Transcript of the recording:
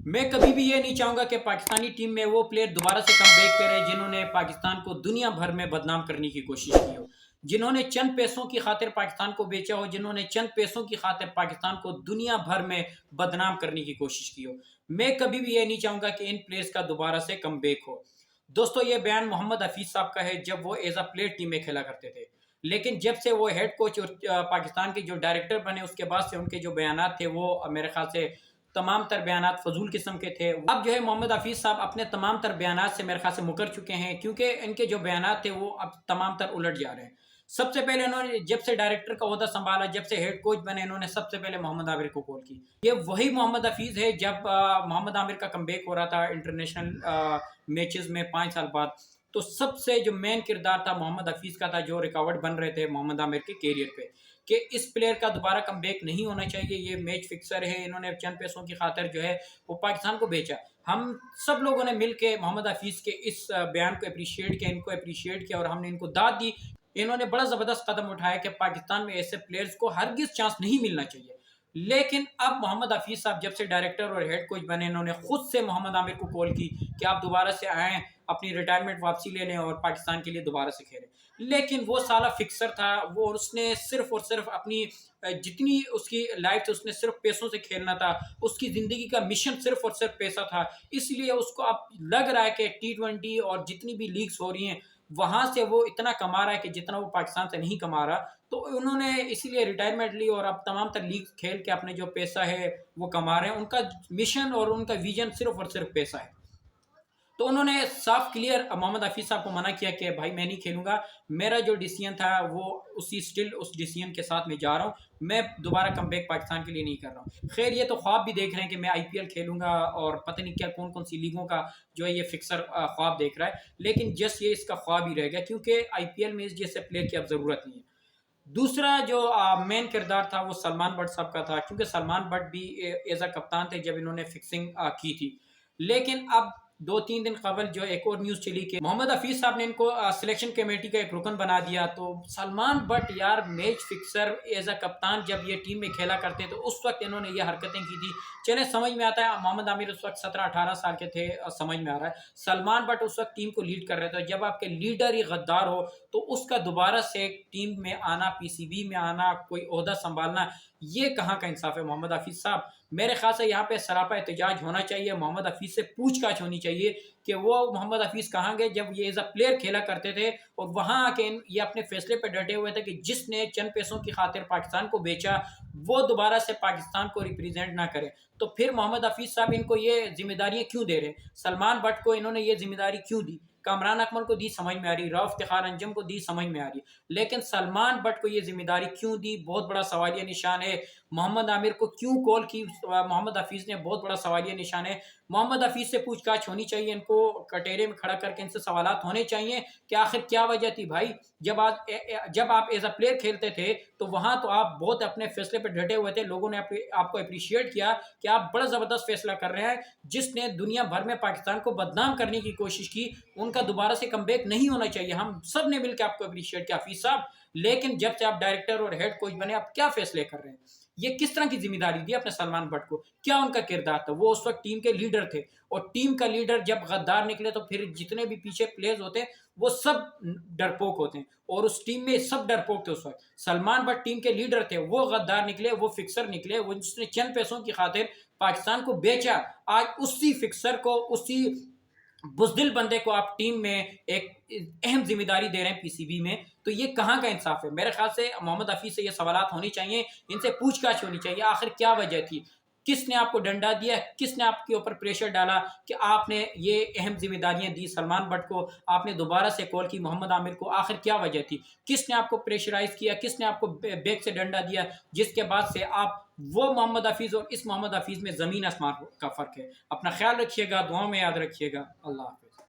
میں کبھی بھی یہ نہیں چاہوں گا کہ پاکستانی ٹیم میں وہ پلیئر دوبارہ سے کم بیک کرے جنہوں نے پاکستان کو دنیا بھر میں بدنام کرنے کی کوشش کی ہو، جنہوں نے چند پیسوں کی خاطر پاکستان کو بیچا ہو، جنہوں نے چند پیسوں کی خاطر پاکستان کو دنیا بھر میں بدنام کرنے کی کوشش کی ہو۔ میں کبھی بھی یہ نہیں چاہوں گا کہ ان پلیئرز کا دوبارہ سے کم بیک ہو۔ دوستو، یہ بیان محمد حفیظ صاحب کا ہے جب وہ ایز اے پلیئر ٹیم میں کھیلا کرتے تھے، لیکن جب سے وہ ہیڈ کوچ اور پاکستان کے جو ڈائریکٹر بنے اس کے بعد سے ان کے جو بیانات تھے وہ میرے خیال سے تمام تر بیانات فضول قسم کے تھے۔ اب جو ہے محمد حفیظ صاحب اپنے تمام تر بیانات سے میرے خیال سے مکر چکے ہیں، کیونکہ ان کے جو بیانات تھے وہ اب تمام تر الٹ جا رہے ہیں۔ سب سے پہلے انہوں نے جب سے ڈائریکٹر کا عہدہ سنبھالا، جب سے ہیڈ کوچ بنے، انہوں نے سب سے پہلے محمد عامر کو کال کی۔ یہ وہی محمد حفیظ ہے جب محمد عامر کا کم بیک ہو رہا تھا انٹرنیشنل میچز میں 5 سال بعد، تو سب سے جو مین کردار تھا محمد حفیظ کا تھا، جو ریکارڈ بن رہے تھے محمد عامر کے کیریئر پہ کہ اس پلیئر کا دوبارہ کم بیک نہیں ہونا چاہیے، یہ میچ فکسر ہے، انہوں نے چند پیسوں کی خاطر جو ہے وہ پاکستان کو بیچا۔ ہم سب لوگوں نے مل کے محمد حفیظ کے اس بیان کو اپریشیٹ کیا، ان کو اپریشیٹ کیا اور ہم نے ان کو داد دی۔ انہوں نے بڑا زبردست قدم اٹھایا کہ پاکستان میں ایسے پلیئرز کو ہرگز چانس نہیں ملنا چاہیے۔ لیکن اب محمد حفیظ صاحب جب سے ڈائریکٹر اور ہیڈ کوچ بنے، انہوں نے خود سے محمد عامر کو کال کی کہ آپ دوبارہ سے آئیں، اپنی ریٹائرمنٹ واپسی لے لیں اور پاکستان کے لیے دوبارہ سے کھیلیں۔ لیکن وہ سالہ فکسر تھا، وہ اس نے صرف اور صرف اپنی جتنی اس کی لائف تھی اس نے صرف پیسوں سے کھیلنا تھا، اس کی زندگی کا مشن صرف اور صرف پیسہ تھا۔ اس لیے اس کو اب لگ رہا ہے کہ T20 اور جتنی بھی لیگز ہو رہی ہیں وہاں سے وہ اتنا کما رہا ہے کہ جتنا وہ پاکستان سے نہیں کما رہا، تو انہوں نے اسی لیے ریٹائرمنٹ لی اور اب تمام تر لیگ کھیل کے اپنے جو پیسہ ہے وہ کما رہے ہیں۔ ان کا مشن اور ان کا ویژن صرف اور صرف پیسہ ہے۔ تو انہوں نے صاف کلیئر محمد حفیظ صاحب کو منع کیا کہ بھائی میں نہیں کھیلوں گا، میرا جو ڈیسیژن تھا وہ اس ڈیسیژن کے ساتھ میں جا رہا ہوں، میں دوبارہ کم بیک پاکستان کے لیے نہیں کر رہا ہوں۔ خیر یہ تو خواب بھی دیکھ رہے ہیں کہ میں IPL کھیلوں گا اور پتہ نہیں کیا کون کون سی لیگوں کا جو ہے یہ فکسر خواب دیکھ رہا ہے، لیکن جس یہ اس کا خواب ہی رہ گیا، کیونکہ IPL میں اس جیسے پلیئر کی اب ضرورت نہیں ہے۔ دوسرا جو مین کردار تھا وہ سلمان بٹ صاحب کا تھا، کیونکہ سلمان بٹ بھی ایز اے کپتان تھے جب انہوں نے فکسنگ کی تھی۔ لیکن اب 2-3 دن قبل جو ایک اور نیوز چلی کہ محمد حفیظ صاحب نے ان کو سلیکشن کمیٹی کا ایک رکن بنا دیا، تو سلمان بٹ یار میچ فکسر ایز اے کپتان جب یہ ٹیم میں کھیلا کرتے تو اس وقت انہوں نے یہ حرکتیں کی تھی۔ چلے سمجھ میں آتا ہے، محمد عامر اس وقت 17-18 سال کے تھے، سمجھ میں آ رہا ہے۔ سلمان بٹ اس وقت ٹیم کو لیڈ کر رہے تھے، جب آپ کے لیڈر ہی غدار ہو تو اس کا دوبارہ سے ٹیم میں آنا، PCB میں آنا، کوئی عہدہ سنبھالنا، یہ کہاں کا انصاف ہے محمد حفیظ صاحب؟ میرے خیال سے یہاں پہ سراپا احتجاج ہونا چاہیے، محمد حفیظ سے پوچھ گچھ ہونی چاہیے کہ وہ محمد حفیظ کہاں گئے جب یہ ایز اے پلیئر کھیلا کرتے تھے اور وہاں آ کے یہ اپنے فیصلے پہ ڈٹے ہوئے تھے کہ جس نے چند پیسوں کی خاطر پاکستان کو بیچا وہ دوبارہ سے پاکستان کو ریپریزنٹ نہ کرے۔ تو پھر محمد حفیظ صاحب ان کو یہ ذمہ داریاں کیوں دے رہے ہیں؟ سلمان بٹ کو انہوں نے یہ ذمہ داری کیوں دی؟ کامران اکمل کو دی، سمجھ میں آ رہی، رؤف افتخار انجم کو دی، سمجھ میں آ رہی، لیکن سلمان بٹ کو یہ ذمہ داری کیوں دی؟ بہت بڑا سوالیہ نشان ہے۔ محمد عامر کو کیوں کال کی محمد حفیظ نے؟ بہت بڑا سوالیہ نشان ہے۔ محمد حفیظ سے پوچھ گچھ ہونی چاہیے، ان کو کٹہرے میں کھڑا کر کے ان سے سوالات ہونے چاہیے کہ آخر کیا وجہ تھی بھائی؟ جب آپ ایز اے پلیئر کھیلتے تھے تو وہاں تو آپ بہت اپنے فیصلے پہ ڈٹے ہوئے تھے، لوگوں نے آپ کو اپریشیٹ کیا کہ آپ بڑا زبردست فیصلہ کر رہے ہیں۔ جس نے دنیا بھر میں پاکستان کو بدنام کرنے کی کوشش کی ان کا دوبارہ سے کم بیک نہیں ہونا چاہیے، ہم سب نے مل کے آپ کو اپریشیٹ کیا حفیظ صاحب۔ لیکن جب سے آپ ڈائریکٹر اور ہیڈ کوچ بنے آپ کیا فیصلے کر رہے ہیں؟ یہ کس طرح کی ذمہ داری دی اپنے سلمان بٹ کو؟ کیا ان کا کردار تھا؟ وہ اس وقت ٹیم کے لیڈر تھے، اور ٹیم کا لیڈر جب غدار نکلے تو پھر جتنے بھی پیچھے پلیئرز ہوتے ہیں وہ سب ڈرپوک ہوتے ہیں، اور اس ٹیم میں سب ڈرپوک تھے اس وقت۔ سلمان بٹ ٹیم کے لیڈر تھے، وہ غدار نکلے، وہ فکسر نکلے، وہ جس نے چند پیسوں کی خاطر پاکستان کو بیچا، آج اسی فکسر کو، اسی بزدل بندے کو آپ ٹیم میں ایک اہم ذمہ داری دے رہے ہیں PCB میں، تو یہ کہاں کا انصاف ہے؟ میرے خیال سے محمد حفیظ سے یہ سوالات ہونے چاہیے، ان سے پوچھ گچھ ہونی چاہیے، آخر کیا وجہ تھی؟ کس نے آپ کو ڈنڈا دیا؟ کس نے آپ کے اوپر پریشر ڈالا کہ آپ نے یہ اہم ذمہ داریاں دی سلمان بٹ کو، آپ نے دوبارہ سے کال کی محمد عامر کو؟ آخر کیا وجہ تھی؟ کس نے آپ کو پریشرائز کیا؟ کس نے آپ کو بیک سے ڈنڈا دیا جس کے بعد سے آپ وہ محمد حفیظ اور اس محمد حفیظ میں زمین آسمان کا فرق ہے؟ اپنا خیال رکھیے گا، دعاؤں میں یاد رکھیے گا، اللہ حافظ۔